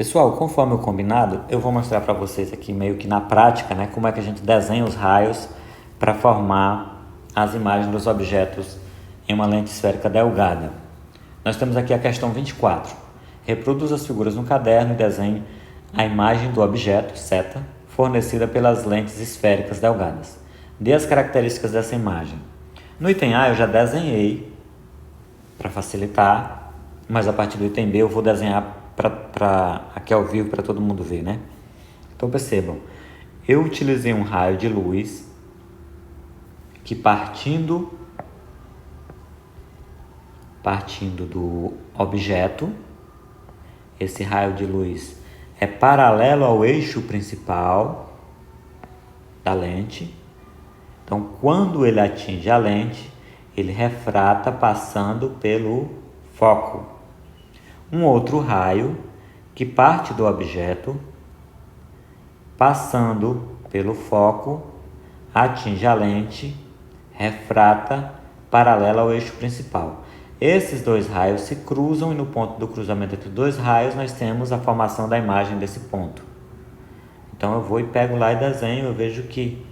Pessoal, conforme o combinado, eu vou mostrar para vocês aqui meio que na prática, né, como é que a gente desenha os raios para formar as imagens dos objetos em uma lente esférica delgada. Nós temos aqui a questão 24. Reproduza as figuras no caderno e desenhe a imagem do objeto, seta, fornecida pelas lentes esféricas delgadas. Dê as características dessa imagem. No item A eu já desenhei para facilitar, mas a partir do item B eu vou desenhar aqui ao vivo para todo mundo ver, né? Então percebam, eu utilizei um raio de luz que partindo do objeto, esse raio de luz é paralelo ao eixo principal da lente. Então, quando ele atinge a lente, ele refrata passando pelo foco. Um outro raio que parte do objeto, passando pelo foco, atinge a lente, refrata paralelo ao eixo principal. Esses dois raios se cruzam e no ponto do cruzamento entre dois raios nós temos a formação da imagem desse ponto. Então eu vou e pego lá e desenho. Eu vejo que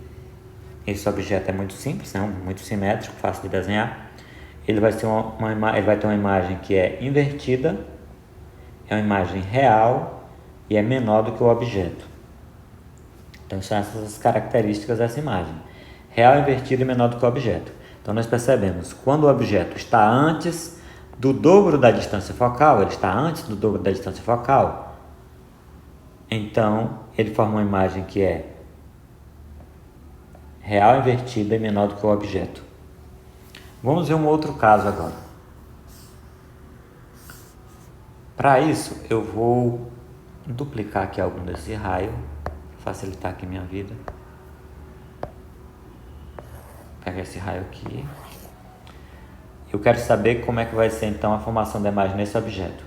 esse objeto é muito simples, né? Muito simétrico, fácil de desenhar. Ele vai ter uma imagem que é invertida, é uma imagem real e é menor do que o objeto. Então são essas as características dessa imagem: real, invertida e menor do que o objeto. Então nós percebemos, quando o objeto está antes do dobro da distância focal, então ele forma uma imagem que é real, invertida e menor do que o objeto. Vamos ver um outro caso agora. Para isso, eu vou duplicar aqui algum desse raio, facilitar aqui minha vida. Pega esse raio aqui. Eu quero saber como é que vai ser então a formação da imagem nesse objeto.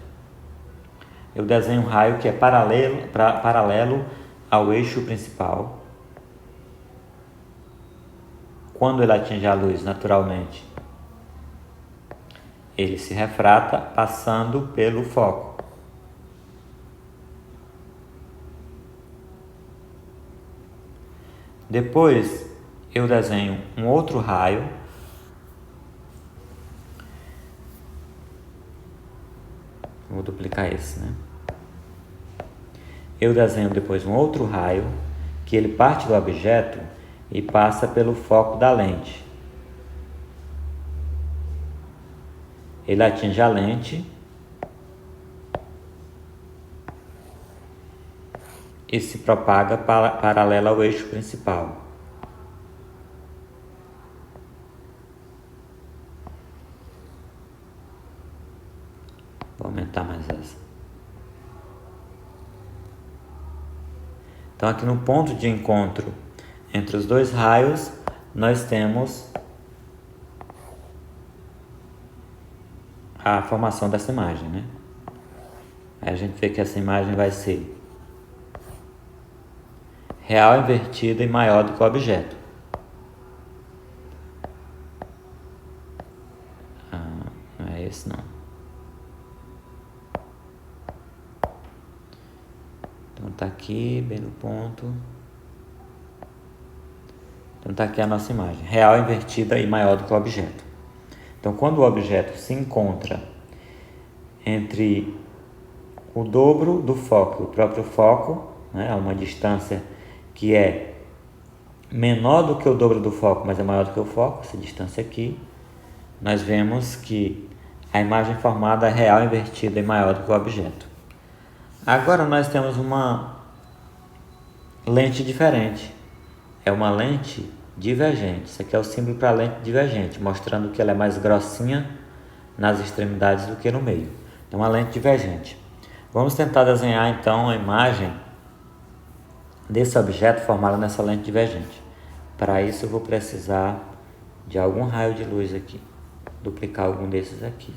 Eu desenho um raio que é paralelo ao eixo principal. Quando ele atinge a luz, naturalmente, ele se refrata passando pelo foco. Depois, eu desenho um outro raio vou duplicar esse, né? Eu desenho depois um outro raio que ele parte do objeto e passa pelo foco da lente. Ele atinge a lente e se propaga paralelo ao eixo principal. Vou aumentar mais essa. Então aqui no ponto de encontro entre os dois raios, nós temos a formação dessa imagem, né? Aí a gente vê que essa imagem vai ser real, invertida e maior do que o objeto. Não é esse não. Então tá aqui, bem no ponto. Então tá aqui a nossa imagem, real, invertida e maior do que o objeto. Então quando o objeto se encontra entre o dobro do foco e o próprio foco, né, a uma distância que é menor do que o dobro do foco, mas é maior do que o foco, essa distância aqui, nós vemos que a imagem formada é real, invertida e maior do que o objeto. Agora nós temos uma lente diferente. É uma lente divergente. Isso aqui é o símbolo para a lente divergente, mostrando que ela é mais grossinha nas extremidades do que no meio. Então, uma lente divergente. Vamos tentar desenhar então a imagem desse objeto formado nessa lente divergente. Para isso eu vou precisar de algum raio de luz aqui. Duplicar algum desses aqui.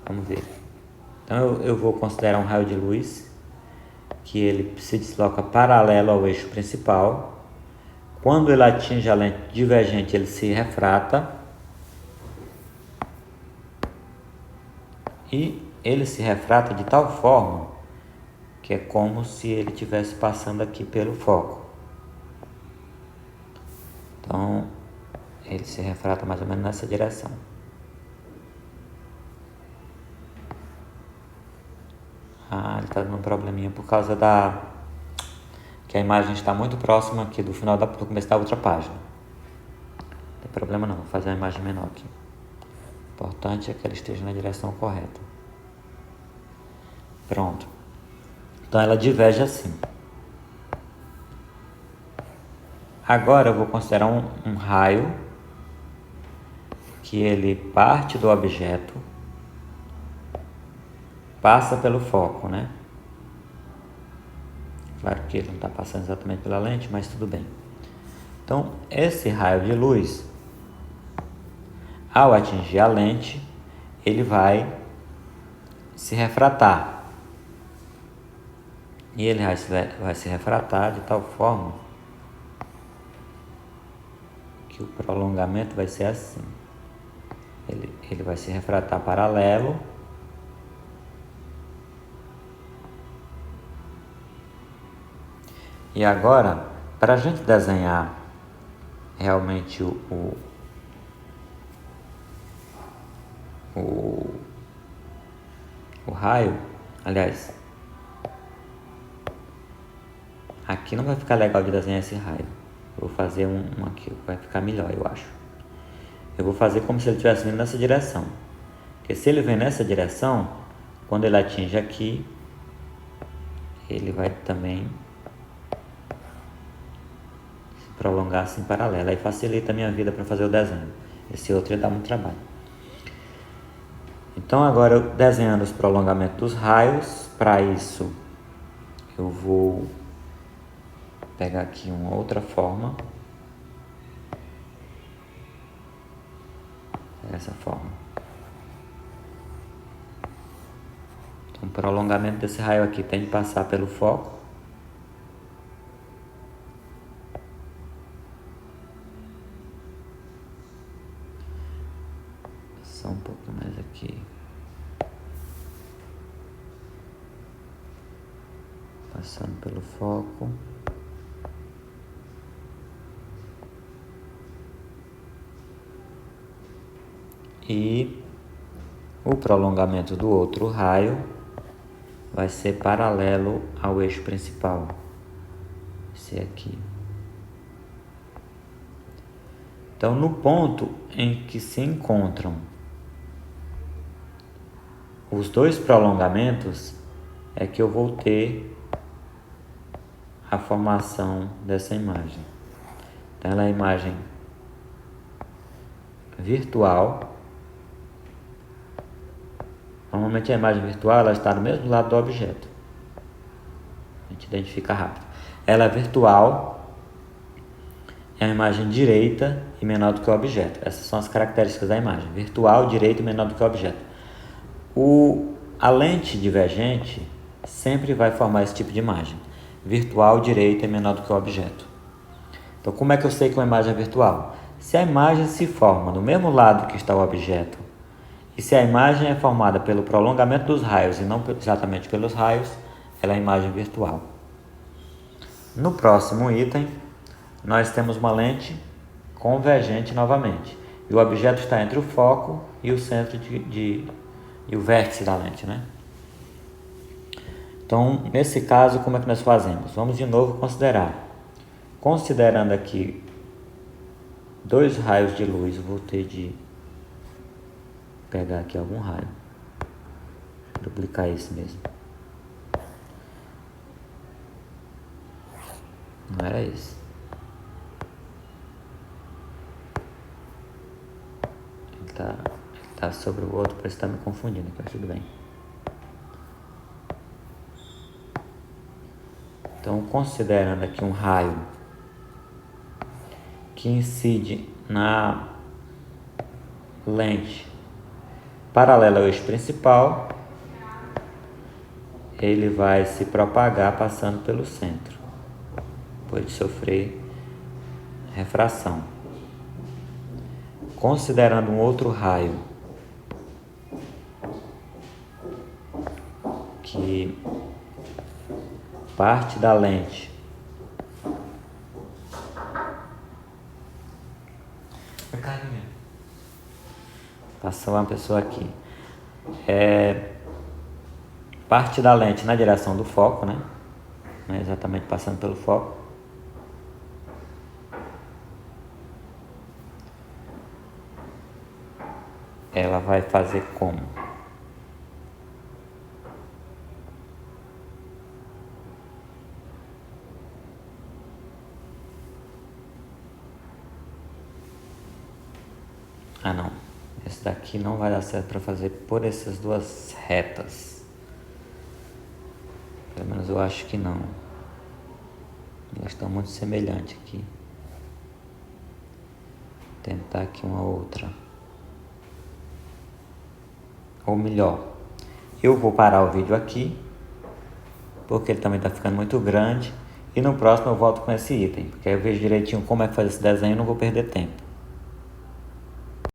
Vamos ver. Então eu vou considerar um raio de luz que ele se desloca paralelo ao eixo principal. Quando ele atinge a lente divergente, ele se refrata E ele se refrata de tal forma que é como se ele estivesse passando aqui pelo foco. Então, ele se refrata mais ou menos nessa direção. Ele está dando um probleminha por causa que a imagem está muito próxima aqui do final do começo da outra página. Não tem problema não, vou fazer uma imagem menor aqui. O importante é que ela esteja na direção correta. Pronto. Então ela diverge assim. Agora eu vou considerar um raio que ele parte do objeto, passa pelo foco, né? Claro que ele não está passando exatamente pela lente, mas tudo bem. Então, esse raio de luz, ao atingir a lente, ele vai se refratar. E ele vai se refratar de tal forma que o prolongamento vai ser assim. Ele vai se refratar paralelo. E agora, para a gente desenhar realmente o raio, aliás, aqui não vai ficar legal de desenhar esse raio. Eu vou fazer um aqui, vai ficar melhor, eu acho. Eu vou fazer como se ele estivesse vindo nessa direção. Porque se ele vem nessa direção, quando ele atinge aqui, ele vai também se prolongar assim paralelo. Aí facilita a minha vida para fazer o desenho. Esse outro ia dar muito trabalho. Então agora, eu desenhando os prolongamentos dos raios, para isso eu vou pegar aqui uma outra forma. Dessa forma. Então, o prolongamento desse raio aqui tem de passar pelo foco. Só um pouco mais aqui. Passando pelo foco. E o prolongamento do outro raio vai ser paralelo ao eixo principal. Esse aqui. Então, no ponto em que se encontram os dois prolongamentos, é que eu vou ter a formação dessa imagem. Então, ela é a imagem virtual. Normalmente a imagem virtual ela está do mesmo lado do objeto. A gente identifica rápido. Ela é virtual, é a imagem direita e menor do que o objeto. Essas são as características da imagem. Virtual, direita e menor do que o objeto. A lente divergente sempre vai formar esse tipo de imagem. Virtual, direita e menor do que o objeto. Então, como é que eu sei que uma imagem é virtual? Se a imagem se forma no mesmo lado que está o objeto, e se a imagem é formada pelo prolongamento dos raios e não exatamente pelos raios, ela é imagem virtual. No próximo item, nós temos uma lente convergente novamente. E o objeto está entre o foco e o centro e o vértice da lente, né? Então, nesse caso, como é que nós fazemos? Vamos de novo considerar. Considerando aqui dois raios de luz, eu vou ter de pegar aqui algum raio, duplicar esse mesmo, não era esse, ele tá sobre o outro, parece que tá me confundindo, mas tudo bem. Então, considerando aqui um raio que incide na lente paralela ao eixo principal, ele vai se propagar passando pelo centro, depois de sofrer refração. Considerando um outro raio que parte da lente passou uma pessoa aqui, parte da lente na direção do foco, né? Não é exatamente passando pelo foco. Ela vai fazer como? Ah, não. Esse daqui não vai dar certo para fazer por essas duas retas. Pelo menos eu acho que não. Elas estão muito semelhantes aqui. Vou tentar aqui uma outra. Ou melhor, eu vou parar o vídeo aqui, porque ele também está ficando muito grande. E no próximo eu volto com esse item, porque aí eu vejo direitinho como é que faz esse desenho e não vou perder tempo.